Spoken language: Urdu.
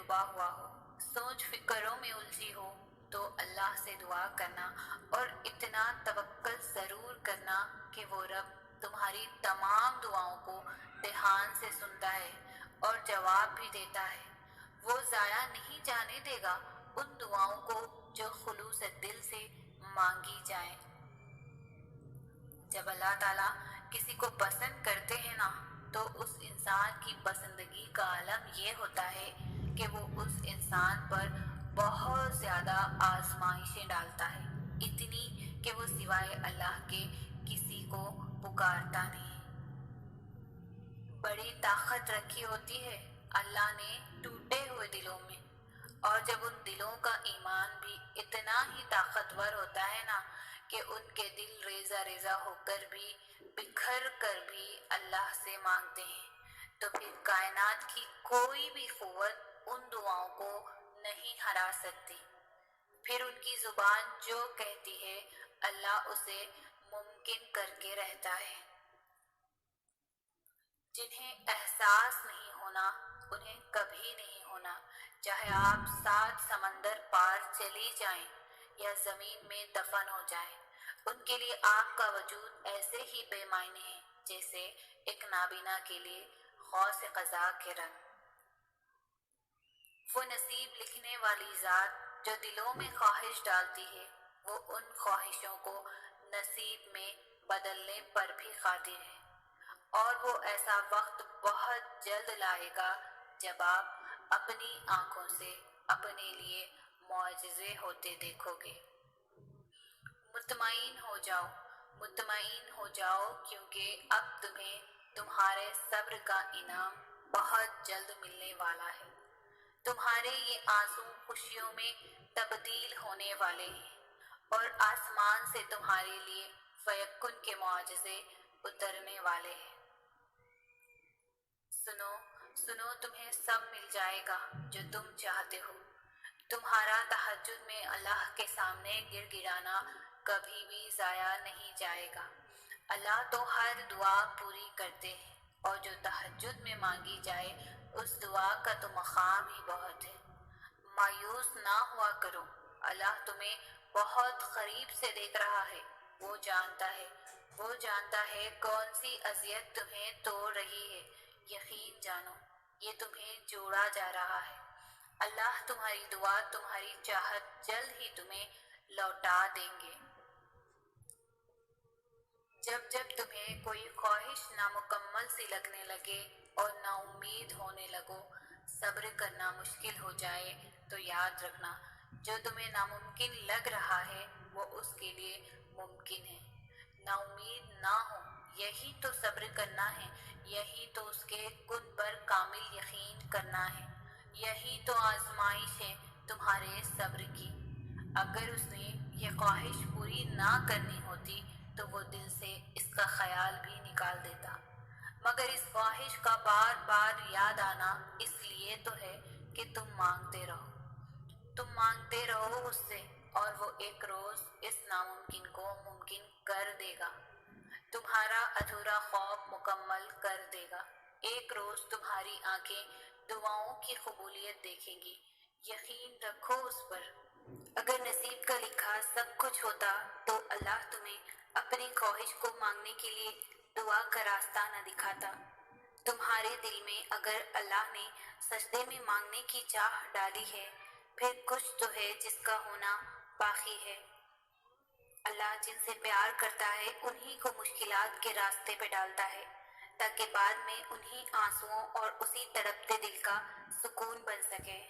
ڈوبا ہوا ہو، سوچ فکروں میں الجھی ہو، تو اللہ سے دعا کرنا اور اتنا توکل ضرور کرنا کہ وہ رب تمہاری تمام دعاؤں کو دھیان سے سنتا ہے اور جواب بھی دیتا ہے۔ وہ ضائع نہیں جانے دے گا ان دعاؤں کو جو خلوص دل سے مانگی جائیں۔ جب اللہ تعالیٰ کسی کو پسند کرتے ہیں نا، تو اس انسان کی پسندگی کا عالم یہ ہوتا ہے کہ وہ اس انسان پر بہت زیادہ آزمائشیں ڈالتا ہے، اتنی کہ وہ سوائے اللہ کے کسی کو پکارتا نہیں۔ بڑی طاقت رکھی ہوتی ہے اللہ نے ٹوٹے ہوئے دلوں میں، اور جب ان دلوں کا ایمان بھی اتنا ہی طاقتور ہوتا ہے نا کہ ان کے دل ریزہ ریزہ ہو کر بھی، بکھر کر بھی اللہ سے مانگتے ہیں، تو پھر کائنات کی کوئی بھی قوت ان دعاؤں کو نہیں ہرا سکتی۔ پھر ان کی زبان جو کہتی ہے اللہ اسے ممکن کر کے رہتا ہے۔ جنہیں احساس نہیں ہونا انہیں کبھی نہیں ہونا، چاہے آپ 7 سمندر پار چلی جائیں یا زمین میں دفن ہو جائیں۔ ان کے لیے آپ کا وجود ایسے ہی بے معنی ہے جیسے ایک نابینا کے لیے قوس قزح کے رنگ۔ وہ نصیب لکھنے والی ذات جو دلوں میں خواہش ڈالتی ہے، وہ ان خواہشوں کو نصیب میں بدلنے پر بھی قادر ہے، اور وہ ایسا وقت بہت جلد لائے گا جب آپ اپنی آنکھوں سے اپنے لیے معجزے ہوتے دیکھو گے۔ مطمئن ہو جاؤ، مطمئن ہو جاؤ، کیونکہ اب تمہیں تمہارے صبر کا انعام بہت جلد ملنے والا ہے۔ تمہارے یہ آنسو خوشیوں میں تبدیل ہونے والے ہیں، اور آسمان سے تمہارے لیے فیکن کے معجزے اترنے والے ہیں۔ سنو سنو، تمہیں سب مل جائے گا جو تم چاہتے ہو۔ تمہارا تہجد میں اللہ کے سامنے گڑ گڑانا کبھی بھی ضائع نہیں جائے گا۔ اللہ تو ہر دعا پوری کرتے ہیں، اور جو تہجد میں مانگی جائے اس دعا کا تو مقام ہی بہت ہے۔ مایوس نہ ہوا کرو، اللہ تمہیں بہت قریب سے دیکھ رہا ہے۔ وہ جانتا ہے کون سی اذیت تمہیں توڑ رہی ہے۔ یقین جانو یہ تمہیں جوڑا جا رہا ہے۔ اللہ تمہاری دعا، تمہاری چاہت جلد ہی تمہیں لوٹا دیں گے۔ جب جب تمہیں کوئی خواہش نامکمل سی لگنے لگے اور نا امید ہونے لگو، صبر کرنا مشکل ہو جائے، تو یاد رکھنا جو تمہیں ناممکن لگ رہا ہے وہ اس کے لیے ممکن ہے۔ نا امید نہ ہو، یہی تو صبر کرنا ہے، یہی تو اس کے کن پر کامل یقین کرنا ہے، یہی تو آزمائش ہے تمہارے صبر کی۔ اگر اس نے یہ خواہش پوری نہ کرنی ہوتی تو وہ دل سے اس کا خیال بھی نکال دیتا، مگر اس خواہش کا بار بار یاد آنا اس لیے تو ہے کہ تم مانگتے رہو اس سے، اور وہ ایک روز اس ناممکن کو ممکن کر دے گا، تمہارا ادھورا خواب مکمل کر دے گا۔ ایک روز تمہاری آنکھیں دعاؤں کی قبولیت دیکھیں گی، یقین رکھو اس پر۔ اگر نصیب کا لکھا سب کچھ ہوتا تو اللہ تمہیں اپنی خواہش کو مانگنے کے لیے دعا کا راستہ نہ دکھاتا۔ تمہارے دل میں اگر اللہ نے سجدے میں مانگنے کی چاہ ڈالی ہے، پھر کچھ تو ہے جس کا ہونا باقی ہے۔ اللہ جن سے پیار کرتا ہے انہی کو مشکلات کے راستے پہ ڈالتا ہے، تاکہ بعد میں انہی آنسوؤں اور اسی تڑپتے دل کا سکون بن سکے۔